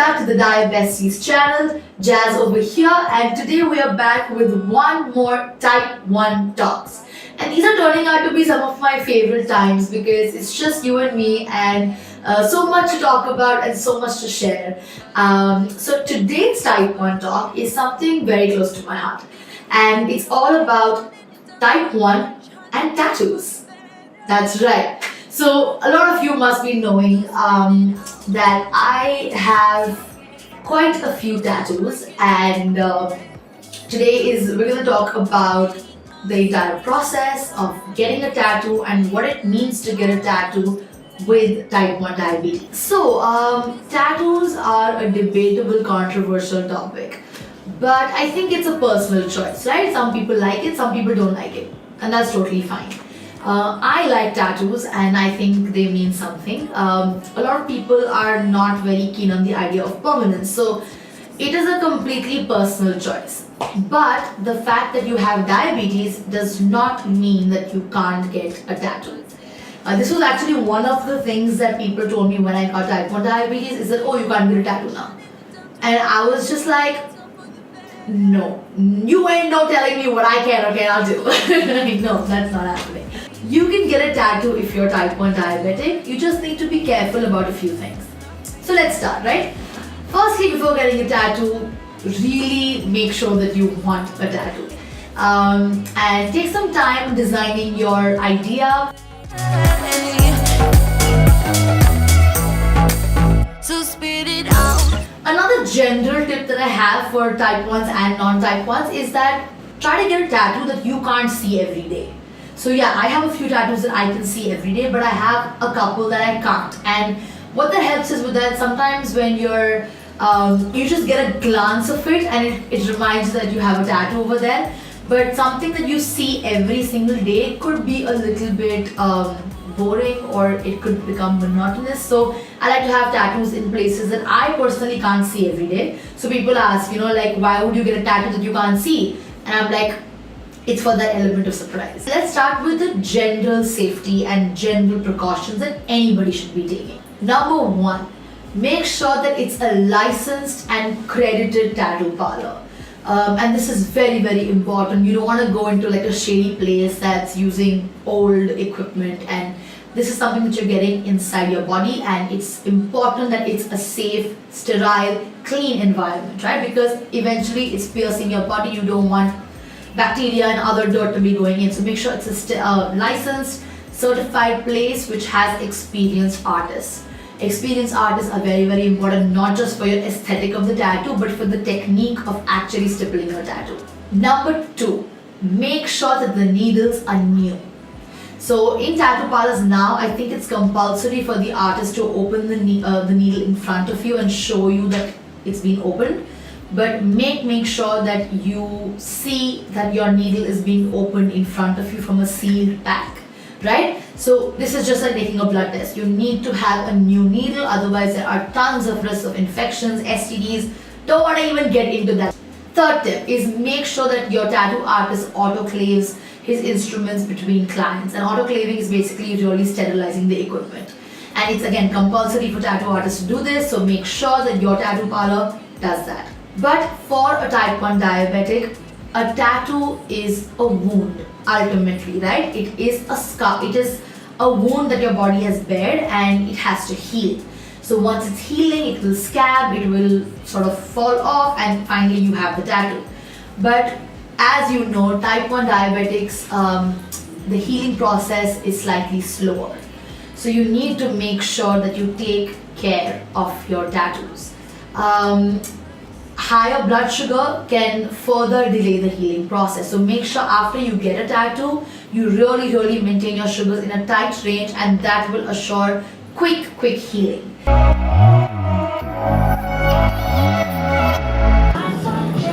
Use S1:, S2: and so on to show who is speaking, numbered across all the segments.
S1: back to the Diabesties channel. Jazz over here, and today we are back with one more Type 1 talks. And these are turning out to be some of my favorite times because it's just you and me and so much to talk about and so much to share. So today's Type 1 talk is something very close to my heart, and it's all about Type 1 and tattoos. That's right. So a lot of you must be knowing that I have quite a few tattoos, and we're going to talk about the entire process of getting a tattoo and what it means to get a tattoo with type 1 diabetes. So tattoos are a debatable, controversial topic, but I think it's a personal choice, right? Some people like it, some people don't like it, and that's totally fine. I like tattoos and I think they mean something. A lot of people are not very keen on the idea of permanence, so it is a completely personal choice. But the fact that you have diabetes does not mean that you can't get a tattoo. This was actually one of the things that people told me when I got type 1 diabetes is that, oh, you can't get a tattoo now. And I was just like, no, you ain't no telling me what I can or cannot do. No, that's not happening. You can get a tattoo if you're type 1 diabetic. You just need to be careful about a few things. So let's start, right? Firstly, before getting a tattoo, really make sure that you want a tattoo. And take some time designing your idea. So spit it out. Another general tip that I have for type 1s and non-type 1s is that try to get a tattoo that you can't see every day. So yeah, I have a few tattoos that I can see every day, but I have a couple that I can't. And what that helps is with that, sometimes when you're you just get a glance of it and it reminds you that you have a tattoo over there. But something that you see every single day could be a little bit boring, or it could become monotonous. So I like to have tattoos in places that I personally can't see every day. So people ask, like, why would you get a tattoo that you can't see? And I'm like, it's for that element of surprise. Let's start with the general safety and general precautions that anybody should be taking. Number one, make sure that it's a licensed and credited tattoo parlor. And this is very, very important. You don't want to go into like a shady place that's using old equipment, and this is something that you're getting inside your body, and it's important that it's a safe, sterile, clean environment, right? Because eventually it's piercing your body. You don't want bacteria and other dirt to be going in. So make sure it's a licensed, certified place which has experienced artists. Experienced artists are very, very important, not just for your aesthetic of the tattoo, but for the technique of actually stippling your tattoo. Number two, make sure that the needles are new. So in tattoo parlors now, I think it's compulsory for the artist to open the needle in front of you and show you that it's been opened. But make sure that you see that your needle is being opened in front of you from a sealed pack, right? So this is just like taking a blood test. You need to have a new needle, otherwise there are tons of risks of infections, STDs. Don't want to even get into that. Third tip is make sure that your tattoo artist autoclaves his instruments between clients. And autoclaving is basically really sterilizing the equipment. And it's again compulsory for tattoo artists to do this, so make sure that your tattoo parlor does that. But for a type 1 diabetic, a tattoo is a wound ultimately, right? It is a scar. It is a wound that your body has bared and it has to heal. So once it's healing, it will scab, it will sort of fall off, and finally you have the tattoo. But as you know, type 1 diabetics, the healing process is slightly slower. So you need to make sure that you take care of your tattoos. Higher blood sugar can further delay the healing process. So make sure after you get a tattoo, you really maintain your sugars in a tight range, and that will assure quick healing.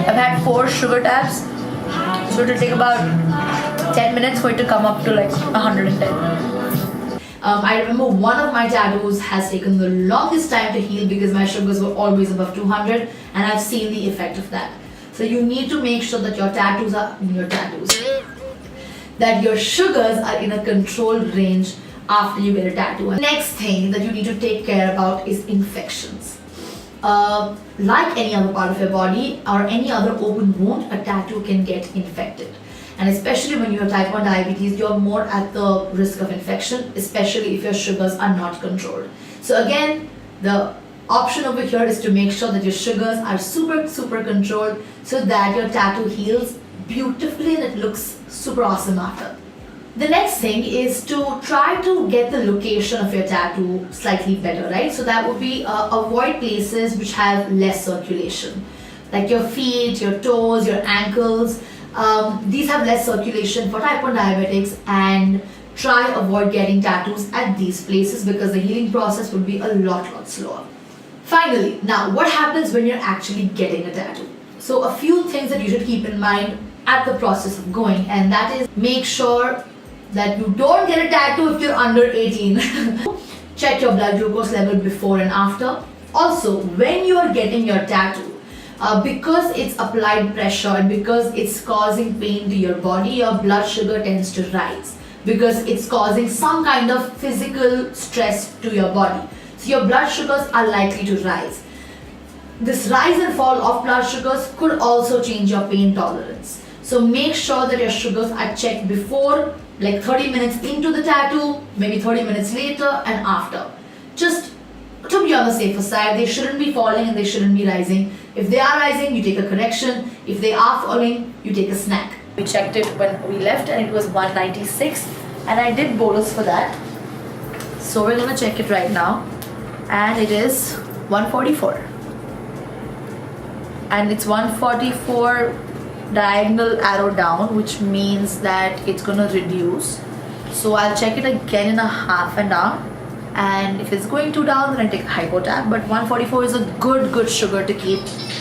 S1: I've had 4 sugar tabs, so it'll take about 10 minutes for it to come up to like 110. I remember one of my tattoos has taken the longest time to heal because my sugars were always above 200, and I've seen the effect of that. So you need to make sure that that your sugars are in a controlled range after you get a tattoo. And next thing that you need to take care about is infections. like any other part of your body or any other open wound, a tattoo can get infected. And especially when you have type 1 diabetes, you're more at the risk of infection, especially if your sugars are not controlled. So again, the option over here is to make sure that your sugars are super controlled so that your tattoo heals beautifully and it looks super awesome after. The next thing is to try to get the location of your tattoo slightly better, right? So that would be avoid places which have less circulation, like your feet, your toes, your ankles. These have less circulation for type 1 diabetics, and try avoid getting tattoos at these places because the healing process would be a lot slower. Finally, now what happens when you're actually getting a tattoo? So a few things that you should keep in mind at the process of going, and that is make sure that you don't get a tattoo if you're under 18. Check your blood glucose level before and after. Also, when you are getting your tattoo, because it's applied pressure and because it's causing pain to your body, your blood sugar tends to rise because it's causing some kind of physical stress to your body. So your blood sugars are likely to rise. This rise and fall of blood sugars could also change your pain tolerance. So make sure that your sugars are checked before, like 30 minutes into the tattoo, maybe 30 minutes later and after. Just to be on the safer side, they shouldn't be falling and they shouldn't be rising. If they are rising, you take a correction. If they are falling, you take a snack. We checked it when we left and it was 196 and I did bolus for that. So we're gonna check it right now and it is 144. And it's 144 diagonal arrow down, which means that it's gonna reduce. So I'll check it again in a half an hour, and if it's going too down then I take a hypotab, but 144 is a good sugar to keep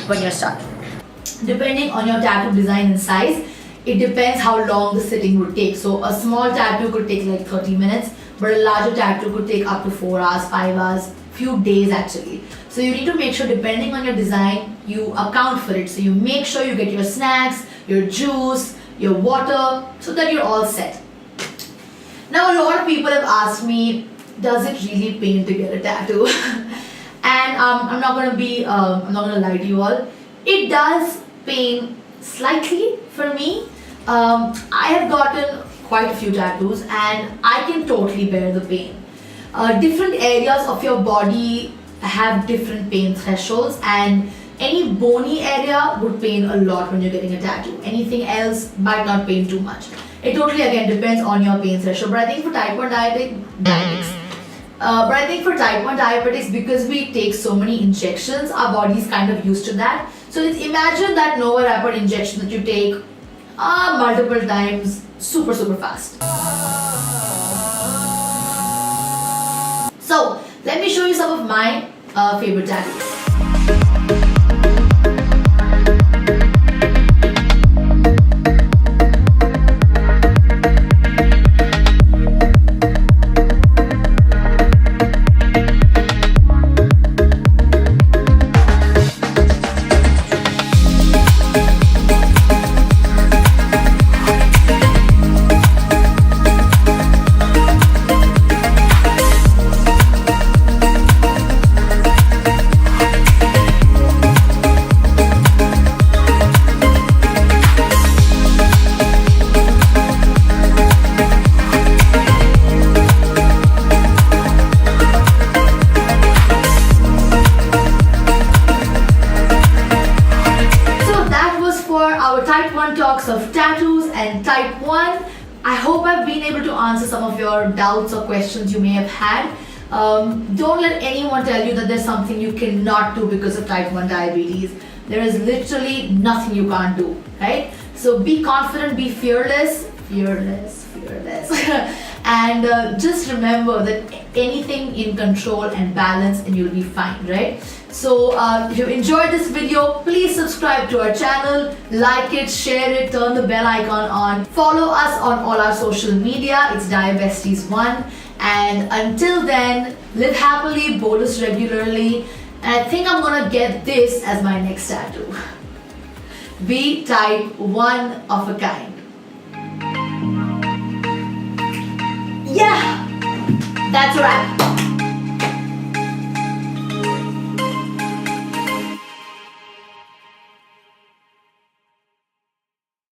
S1: when you're starting. Depending on your tattoo design and size, it depends how long the sitting would take. So a small tattoo could take like 30 minutes, but a larger tattoo could take up to 4 hours, 5 hours, few days actually. So you need to make sure, depending on your design, you account for it. So you make sure you get your snacks, your juice, your water, so that you're all set. Now a lot of people have asked me, does it really pain to get a tattoo? And I'm not gonna lie to you all. It does pain slightly for me. I have gotten quite a few tattoos and I can totally bear the pain. Different areas of your body have different pain thresholds, and any bony area would pain a lot when you're getting a tattoo. Anything else might not pain too much. It totally again depends on your pain threshold. But I think for type 1 diabetics, because we take so many injections, our body is kind of used to that. So imagine that Nova Rapid injection that you take multiple times super fast. So let me show you some of my favorite tattoos. Type 1 talks of tattoos and type 1. I hope I've been able to answer some of your doubts or questions you may have had. Don't let anyone tell you that there's something you cannot do because of type 1 diabetes. There is literally nothing you can't do, right? So be confident, be fearless. And just remember that anything in control and balance and you'll be fine, right? So if you enjoyed this video, please subscribe to our channel, like it, share it, turn the bell icon on. Follow us on all our social media. It's Diabesties1. And until then, live happily, bolus regularly. And I think I'm gonna get this as my next tattoo. Be type 1 of a kind. Yeah, that's a wrap.